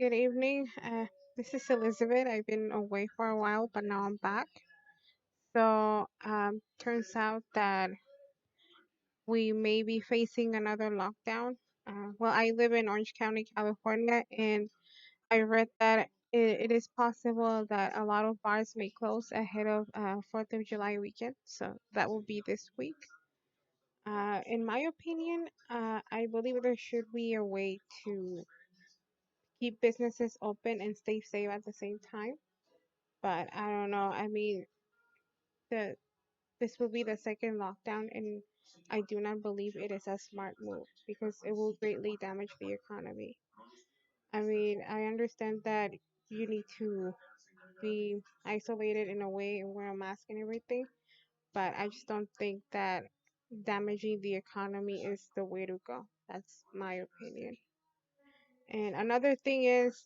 Good evening. This is Elizabeth. I've been away for a while, but now I'm back. Turns out that we may be facing another lockdown. I live in Orange County, California, and I read that it is possible that a lot of bars may close ahead of 4th of July weekend. So that will be this week. In my opinion, I believe there should be a way to keep businesses open and stay safe at the same time. But I don't know. I mean, the this will be the second lockdown, and I do not believe it is a smart move because it will greatly damage the economy. I mean, I understand that you need to be isolated in a way and wear a mask and everything, but I just don't think that damaging the economy is the way to go. That's my opinion. And another thing is,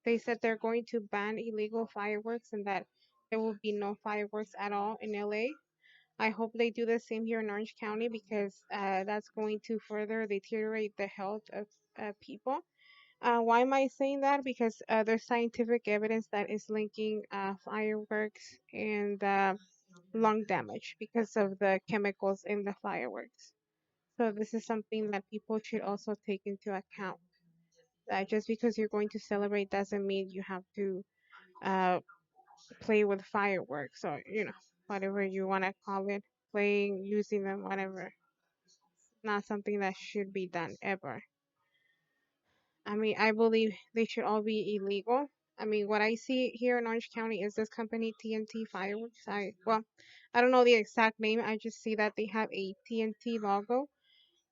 they said they're going to ban illegal fireworks and that there will be no fireworks at all in LA. I hope they do the same here in Orange County because that's going to further deteriorate the health of people. Why am I saying that? Because there's scientific evidence that is linking fireworks and lung damage because of the chemicals in the fireworks. So this is something that people should also take into account. That just because you're going to celebrate doesn't mean you have to uh, play with fireworks or whatever you want to call it, playing, using them, whatever. Not something that should be done ever. I mean, I believe they should all be illegal. I mean, what I see here in Orange County is this company TNT Fireworks. I don't know the exact name. I just see that they have a TNT logo,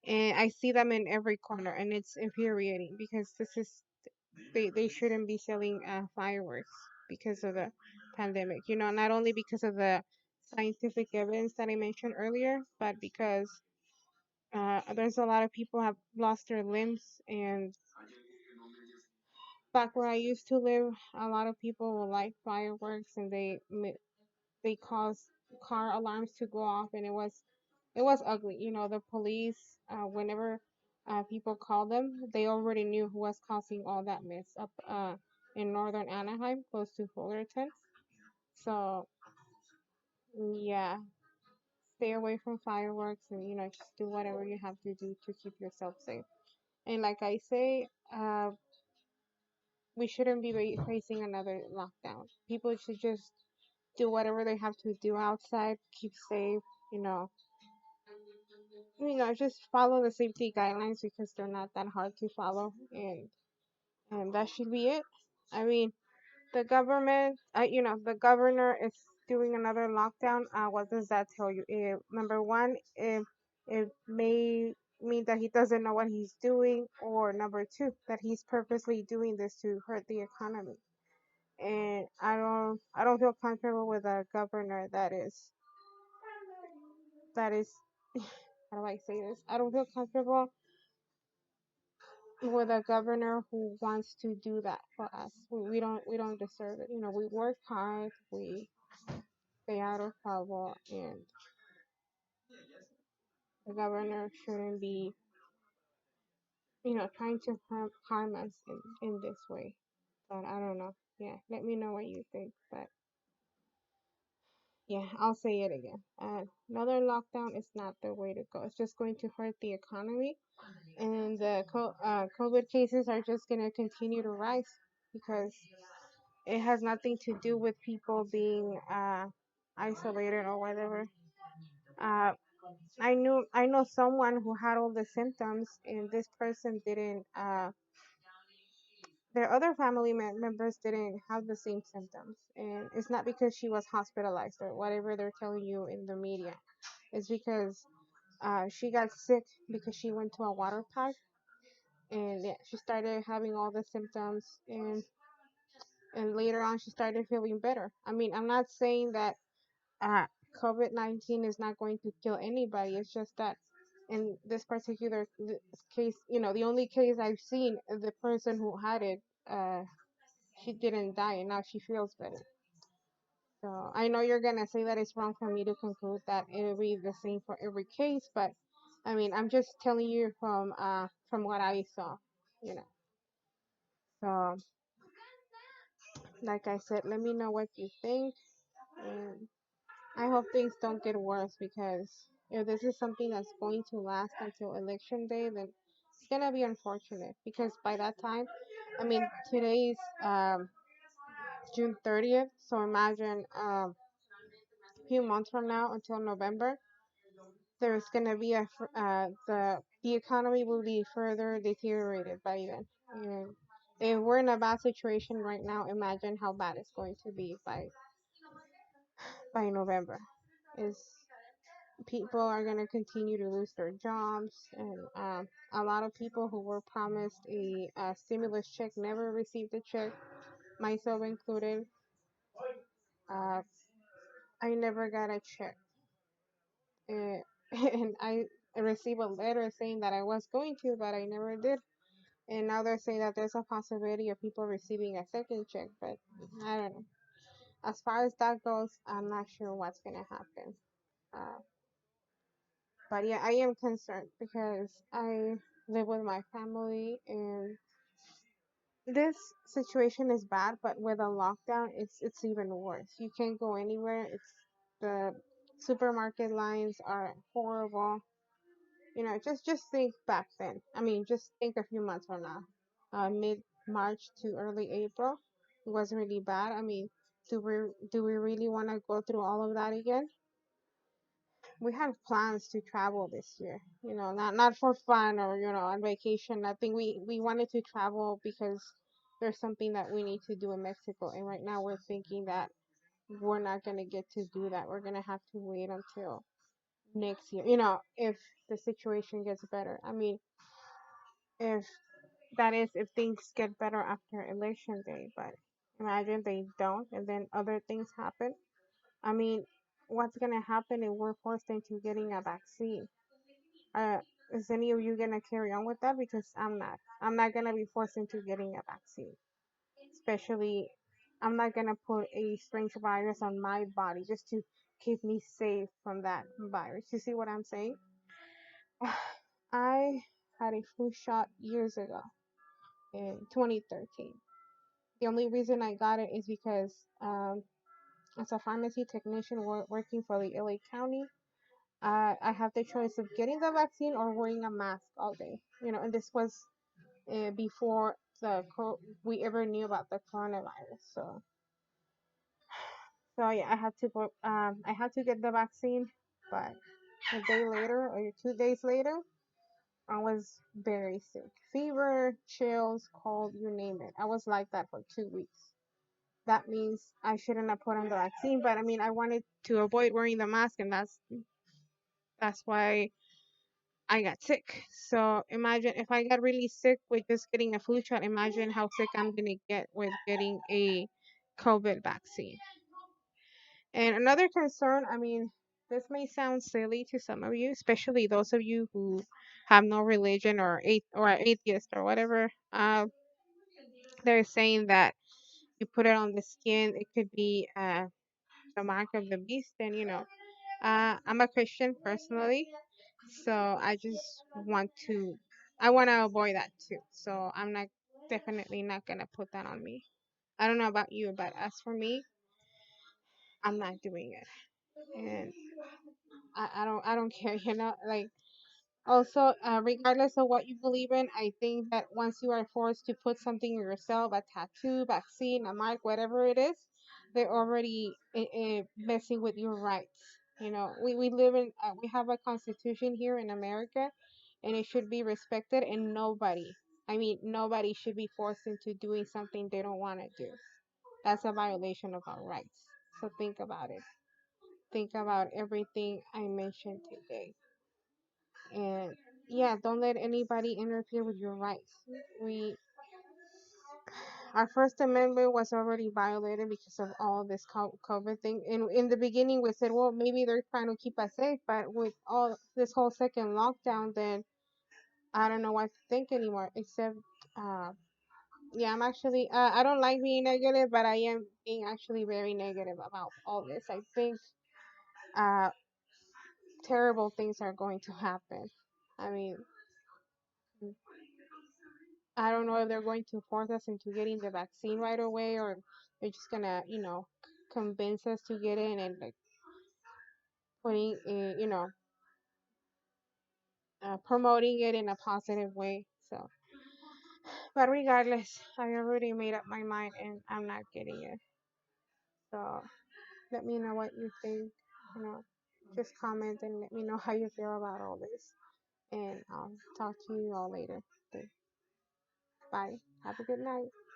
and I see them in every corner, and it's infuriating because they shouldn't be selling fireworks because of the pandemic. Not only because of the scientific evidence that I mentioned earlier, but because there's a lot of people have lost their limbs. And back where I used to live, a lot of people will light fireworks, and they cause car alarms to go off, and it was ugly. The police, whenever people call them, they already knew who was causing all that mess up in northern Anaheim, close to Fullerton. So yeah, stay away from fireworks, and just do whatever you have to do to keep yourself safe. And like I say, we shouldn't be facing another lockdown. People should just do whatever they have to do outside, keep safe, you know, just follow the safety guidelines because they're not that hard to follow, and that should be it. I mean, the government, the governor is doing another lockdown. What does that tell you? Number one, it may mean that he doesn't know what he's doing, or number two, that he's purposely doing this to hurt the economy. And I don't feel comfortable with a governor that is how do I say this? I don't feel comfortable with a governor who wants to do that for us. We don't deserve it. We work hard, we stay out of trouble, and the governor shouldn't be, trying to harm us in this way. But I don't know. Yeah, let me know what you think. But yeah, I'll say it again. Another lockdown is not the way to go. It's just going to hurt the economy, and the COVID cases are just going to continue to rise because it has nothing to do with people being isolated or whatever. Uh, I know someone who had all the symptoms, and this person didn't. Their other family members didn't have the same symptoms, and it's not because she was hospitalized or whatever they're telling you in the media. It's because she got sick because she went to a water park, and yeah, she started having all the symptoms, and later on she started feeling better. I mean, I'm not saying that uh, COVID-19 is not going to kill anybody. It's just that in this particular case, the only case I've seen, the person who had it, uh, she didn't die, and now she feels better. So I know you're gonna say that it's wrong for me to conclude that it'll be the same for every case, but I mean, I'm just telling you from what I saw, you know. So, like I said, let me know what you think. And I hope things don't get worse because if this is something that's going to last until election day, then it's gonna be unfortunate. Because by that time, I mean, today's June 30th, so imagine a few months from now until November, there's gonna be the economy will be further deteriorated by then. And if we're in a bad situation right now, imagine how bad it's going to be by November. Is People are going to continue to lose their jobs, and a lot of people who were promised a stimulus check never received a check, myself included. uh, I never got a check. uh, and I received a letter saying that I was going to, but I never did. And now they're saying that there's a possibility of people receiving a second check, but I don't know. As far as that goes, I'm not sure what's going to happen. uh, But yeah, I am concerned because I live with my family, and this situation is bad, but with a lockdown, it's even worse. You can't go anywhere. It's the supermarket lines are horrible. Just think back then. I mean, just think a few months from now, mid March to early April, it was really bad. I mean, do we really want to go through all of that again? We have plans to travel this year. Not for fun or on vacation. I think we wanted to travel because there's something that we need to do in Mexico, and right now we're thinking that we're not gonna get to do that. We're gonna have to wait until next year. If the situation gets better. I mean, if if things get better after election day, but imagine they don't, and then other things happen. I mean, what's gonna happen if we're forced into getting a vaccine? Uh, is any of you gonna carry on with that? Because I'm not. I'm not gonna be forced into getting a vaccine. Especially, I'm not gonna put a strange virus on my body just to keep me safe from that virus. You see what I'm saying? I had a flu shot years ago in 2013. The only reason I got it is because as a pharmacy technician working for the LA County, I have the choice of getting the vaccine or wearing a mask all day. And this was before we ever knew about the coronavirus. So yeah, I had to get the vaccine, but a day later or 2 days later, I was very sick, fever, chills, cold, you name it. I was like that for 2 weeks. That means I shouldn't have put on the vaccine, but I mean, I wanted to avoid wearing the mask, and that's why I got sick. So imagine if I got really sick with just getting a flu shot, imagine how sick I'm going to get with getting a COVID vaccine. And another concern, I mean, this may sound silly to some of you, especially those of you who have no religion or are atheist or whatever. They're saying that you put it on the skin, it could be the mark of the beast. And I'm a Christian personally, so I want to avoid that too. So I'm not definitely not gonna put that on me. I don't know about you, but as for me, I'm not doing it, and I don't care. Like also, regardless of what you believe in, I think that once you are forced to put something in yourself, a tattoo, vaccine, a mark, whatever it is, they're already messing with your rights. We live in, we have a constitution here in America, and it should be respected. And I mean, nobody should be forced into doing something they don't want to do. That's a violation of our rights. So think about it. Think about everything I mentioned today. And yeah, don't let anybody interfere with your rights. We Our First Amendment was already violated because of all this COVID thing. And in the beginning, we said, well, maybe they're trying to keep us safe, but with all this whole second lockdown, then I don't know what to think anymore. Except, uh, yeah, I don't like being negative, but I am being actually very negative about all this. I think uh, terrible things are going to happen. I mean, I don't know if they're going to force us into getting the vaccine right away, or they're just gonna, convince us to get in and like putting, promoting it in a positive way. So, but regardless, I already made up my mind and I'm not getting it. So let me know what you think. You know, just comment and let me know how you feel about all this. And I'll talk to you all later. Okay. Bye. Have a good night.